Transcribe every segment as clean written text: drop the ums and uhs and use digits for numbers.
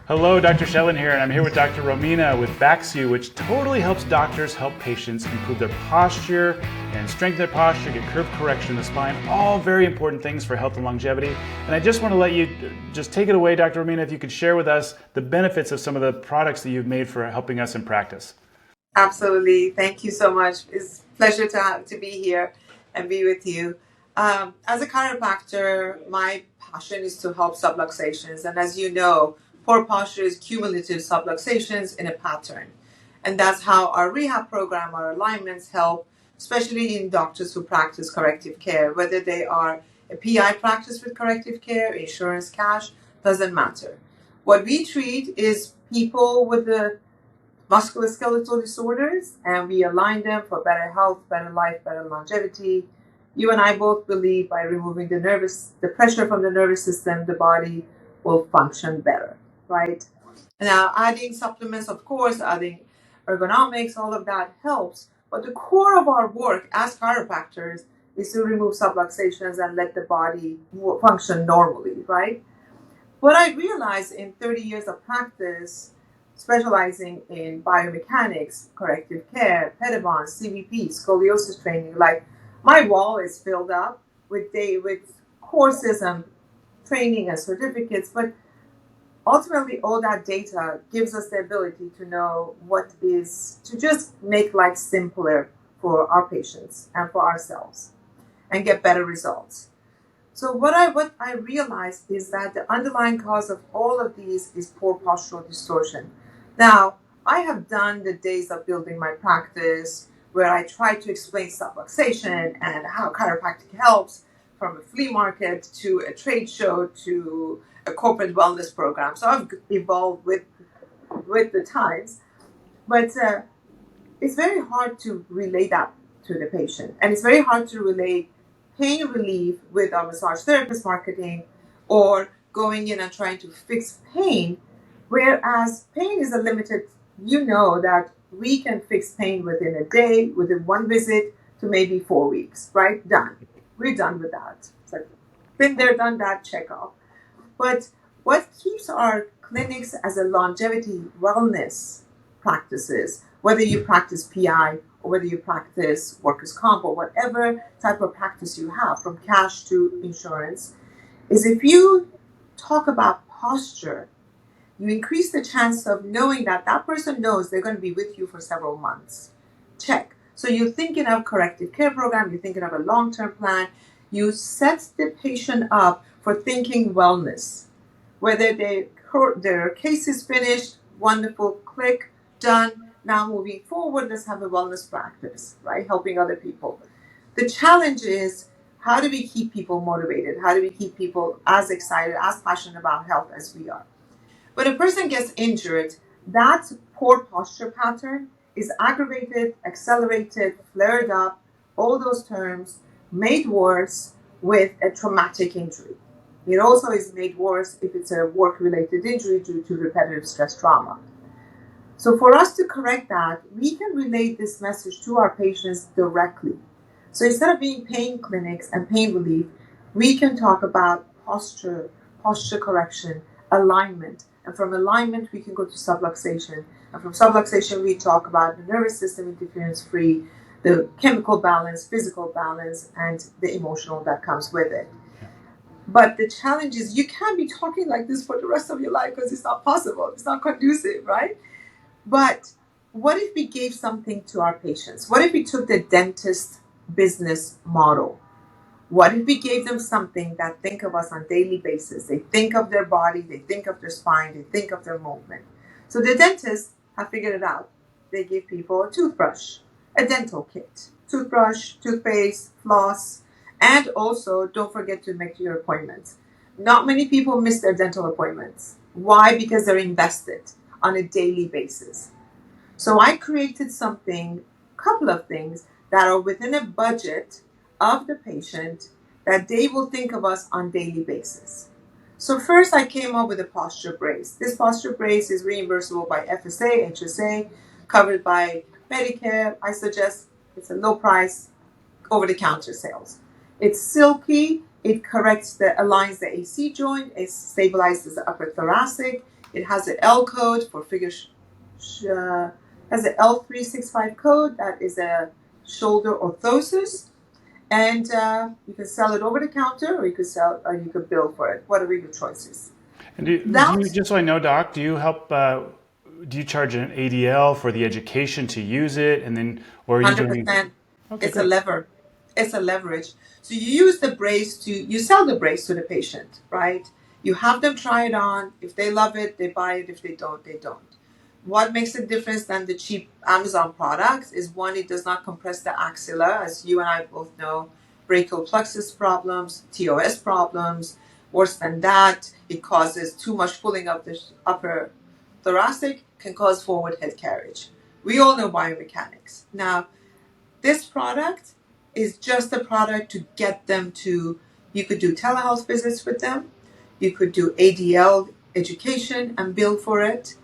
Hello, Dr. Shellen here, and I'm here with Dr. Romina with Bax U, which totally helps doctors help patients improve their posture and strengthen their posture, get curve correction in the spine, all very important things for health and longevity. And I just want to let you just take it away, Dr. Romina, if you could share with us the benefits of some of the products that you've made for helping us in practice. Absolutely. Thank you so much. It's a pleasure to be here and be with you. As a chiropractor, my passion is to help subluxations. And as you know, poor posture is cumulative subluxations in a pattern. And that's how our rehab program, our alignments help, especially in doctors who practice corrective care, whether they are a PI practice with corrective care, insurance, cash, doesn't matter. What we treat is people with the musculoskeletal disorders, and we align them for better health, better life, better longevity. You and I both believe by removing the pressure from the nervous system, the body will function better, right? Now, adding supplements, of course, adding ergonomics, all of that helps. But the core of our work as chiropractors is to remove subluxations and let the body function normally, right? What I realized in 30 years of practice, specializing in biomechanics, corrective care, pedibond, CVP, scoliosis training, like my wall is filled up with courses and training and certificates, but ultimately all that data gives us the ability to know what is to just make life simpler for our patients and for ourselves and get better results. So what I realized is that the underlying cause of all of these is poor postural distortion. Now, I have done the days of building my practice where I try to explain subluxation and how chiropractic helps, from a flea market to a trade show to a corporate wellness program. So I've evolved with the times, but it's very hard to relate that to the patient, and it's very hard to relate pain relief with our massage therapist marketing or going in and trying to fix pain, whereas pain is a limited, you know that we can fix pain within a day, within one visit to maybe 4 weeks, right? Done. We're done with that. It's like, been there, done that, check off. But what keeps our clinics as a longevity wellness practices, whether you practice PI or whether you practice workers' comp or whatever type of practice you have, from cash to insurance, is if you talk about posture, you increase the chance of knowing that that person knows they're going to be with you for several months. Check. So you're thinking of corrective care program, you're thinking of a long-term plan, you set the patient up for thinking wellness. Whether their case is finished, wonderful, click, done. Now moving forward, let's have a wellness practice, right? Helping other people. The challenge is, how do we keep people motivated? How do we keep people as excited, as passionate about health as we are? When a person gets injured, that poor posture pattern is aggravated, accelerated, flared up, all those terms, made worse with a traumatic injury. It also is made worse if it's a work-related injury due to repetitive stress trauma. So for us to correct that, we can relate this message to our patients directly. So instead of being pain clinics and pain relief, we can talk about posture correction, alignment. And from alignment, we can go to subluxation. And from subluxation, we talk about the nervous system interference-free, the chemical balance, physical balance, and the emotional that comes with it. But the challenge is you can't be talking like this for the rest of your life because it's not possible. It's not conducive, right? But what if we gave something to our patients? What if we took the dentist business model? What if we gave them something that think of us on a daily basis? They think of their body, they think of their spine, they think of their movement. So the dentists have figured it out. They give people a toothbrush, a dental kit, toothbrush, toothpaste, floss, and also don't forget to make your appointments. Not many people miss their dental appointments. Why? Because they're invested on a daily basis. So I created a couple of things that are within a budget of the patient that they will think of us on a daily basis. So first I came up with a posture brace. This posture brace is reimbursable by FSA, HSA, covered by Medicare. I suggest it's a low price, over-the-counter sales. It's silky, it aligns the AC joint, it stabilizes the upper thoracic, It has an L code for has an L365 code that is a shoulder orthosis, and you can sell it over the counter, or you could bill for it, whatever your choice is. And do you, just so I know, Doc, do you help? Do you charge an ADL for the education to use it, and then, or are you doing? 100%. Okay, It's a great. lever. It's a leverage. So you use the brace you sell the brace to the patient, right? You have them try it on. If they love it, they buy it. If they don't, they don't. What makes it different than the cheap Amazon products is, one, it does not compress the axilla, as you and I both know, brachial plexus problems, TOS problems. Worse than that, it causes too much pulling of the upper thoracic, can cause forward head carriage. We all know biomechanics. Now, this product is just a product to get them to, you could do telehealth visits with them, you could do ADL education and bill for it.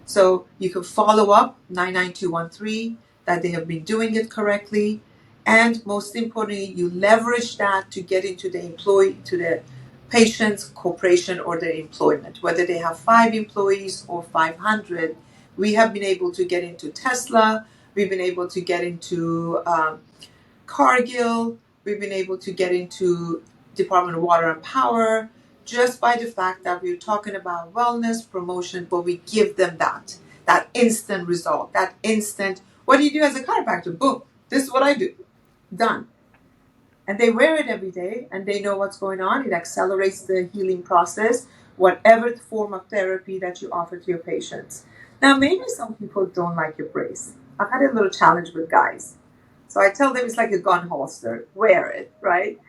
So you can follow up 99213 that they have been doing it correctly. And most importantly, you leverage that to get into the patient's corporation or their employment, whether they have 5 employees or 500. We have been able to get into Tesla. We've been able to get into Cargill. We've been able to get into Department of Water and Power, just by the fact that we're talking about wellness promotion, but we give them that instant result, that instant. What do you do as a chiropractor? Boom, this is what I do. Done. And they wear it every day, and they know what's going on. It accelerates the healing process, whatever form of therapy that you offer to your patients. Now, maybe some people don't like your brace. I've had a little challenge with guys. So I tell them it's like a gun holster. Wear it, right?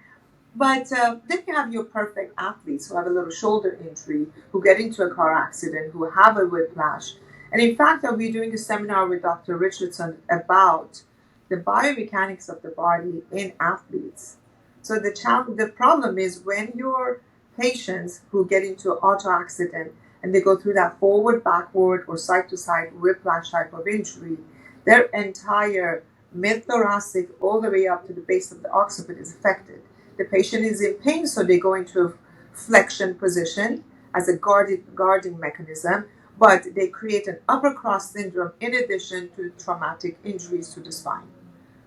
But then you have your perfect athletes who have a little shoulder injury, who get into a car accident, who have a whiplash. And in fact, I'll be doing a seminar with Dr. Richardson about the biomechanics of the body in athletes. So the problem is, when your patients who get into an auto accident and they go through that forward, backward, or side to side whiplash type of injury, their entire mid thoracic all the way up to the base of the occiput is affected. The patient is in pain, so they go into a flexion position as a guarding mechanism, but they create an upper cross syndrome in addition to traumatic injuries to the spine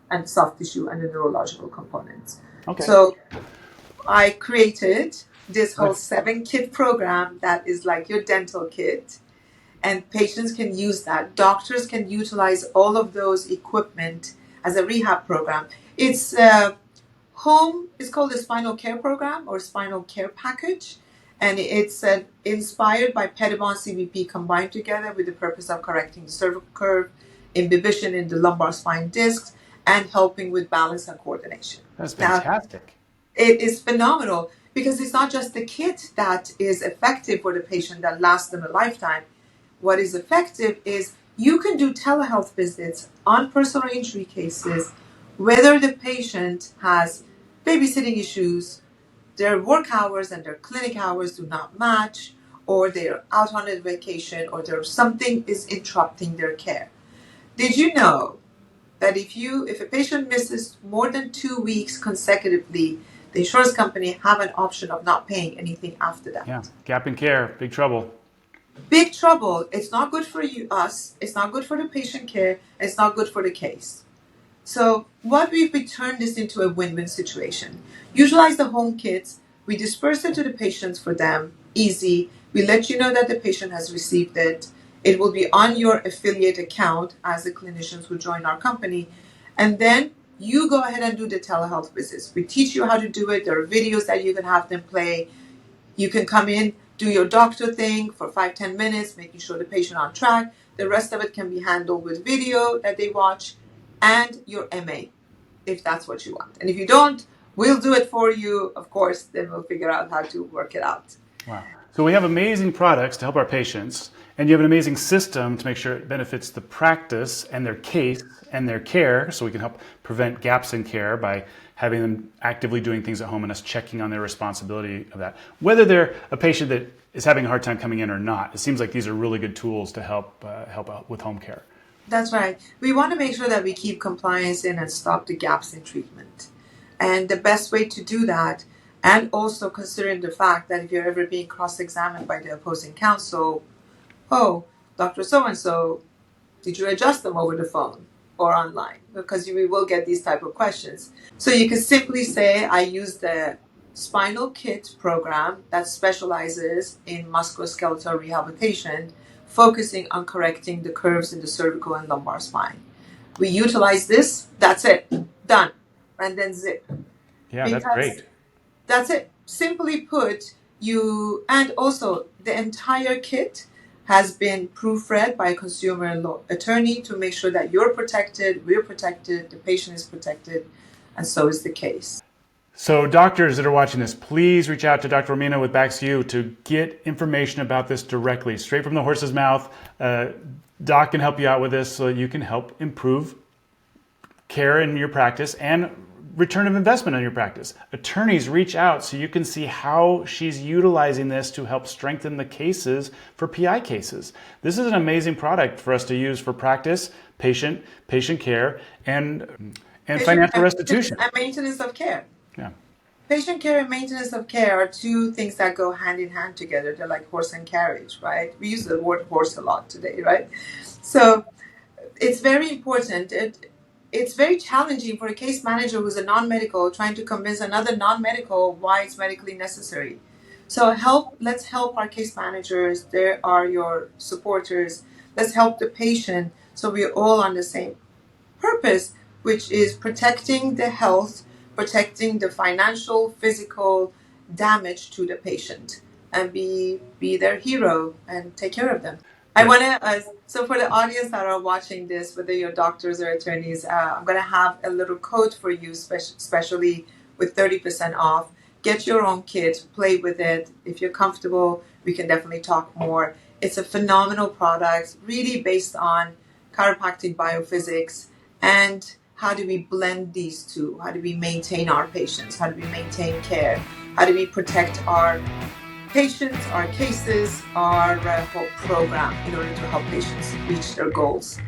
and soft tissue and the neurological components. Okay. So I created this whole Nice. 7-kit program that is like your dental kit, and patients can use that. Doctors can utilize all of those equipment as a rehab program. It's called the spinal care program or spinal care package, and it's inspired by Pedibond CBP combined together with the purpose of correcting the cervical curve, imbibition in the lumbar spine discs, and helping with balance and coordination. That's Now, fantastic. it is phenomenal because it's not just the kit that is effective for the patient that lasts them a lifetime. What is effective is you can do telehealth visits on personal injury cases, whether the patient has babysitting issues, their work hours and their clinic hours do not match, or they're out on a vacation, or something is interrupting their care. Did you know that if a patient misses more than 2 weeks consecutively, the insurance company have an option of not paying anything after that? Yeah, gap in care, big trouble. Big trouble. It's not good for us. It's not good for the patient care. It's not good for the case. So what we turned this into a win-win situation. Utilize the home kits. We disperse it to the patients for them. Easy. We let you know that the patient has received it. It will be on your affiliate account as the clinicians who join our company. And then you go ahead and do the telehealth visits. We teach you how to do it. There are videos that you can have them play. You can come in, do your doctor thing for 5-10 minutes, making sure the patient on track. The rest of it can be handled with video that they watch and your MA, if that's what you want. And if you don't, we'll do it for you, of course. Then we'll figure out how to work it out. Wow. So we have amazing products to help our patients, and you have an amazing system to make sure it benefits the practice and their case and their care, so we can help prevent gaps in care by having them actively doing things at home and us checking on their responsibility of that. Whether they're a patient that is having a hard time coming in or not, it seems like these are really good tools to help out with home care. That's right. We want to make sure that we keep compliance in and stop the gaps in treatment. And the best way to do that, and also considering the fact that if you're ever being cross-examined by the opposing counsel, oh, Dr. So-and-so, did you adjust them over the phone or online? Because we will get these type of questions. So you can simply say, I use the Spinal Kit program that specializes in musculoskeletal rehabilitation, focusing on correcting the curves in the cervical and lumbar spine. We utilize this, that's it, done. And then zip. Yeah, that's Because great. that's it. Simply put, and also the entire kit has been proofread by a consumer law attorney to make sure that you're protected, we're protected, the patient is protected, and so is the case. So doctors that are watching this, please reach out to Dr. Romina with Bax U to get information about this directly, straight from the horse's mouth. Doc can help you out with this so you can help improve care in your practice and return of investment on your practice. Attorneys, reach out so you can see how she's utilizing this to help strengthen the cases for PI cases. This is an amazing product for us to use for practice, patient care, and financial restitution. And maintenance of care. Yeah. Patient care and maintenance of care are two things that go hand in hand together. They're like horse and carriage, right? We use the word horse a lot today, right? So it's very important. It's very challenging for a case manager who's a non-medical trying to convince another non-medical why it's medically necessary. So let's help our case managers. There are your supporters. Let's help the patient so we're all on the same purpose, which is protecting the health, protecting the financial, physical damage to the patient, and be their hero and take care of them. I want to, so for the audience that are watching this, whether you're doctors or attorneys, I'm going to have a little code for you, especially with 30% off. Get your own kit, play with it. If you're comfortable, we can definitely talk more. It's a phenomenal product, really based on chiropractic biophysics and how do we blend these two? How do we maintain our patients? How do we maintain care? How do we protect our patients, our cases, our whole program in order to help patients reach their goals?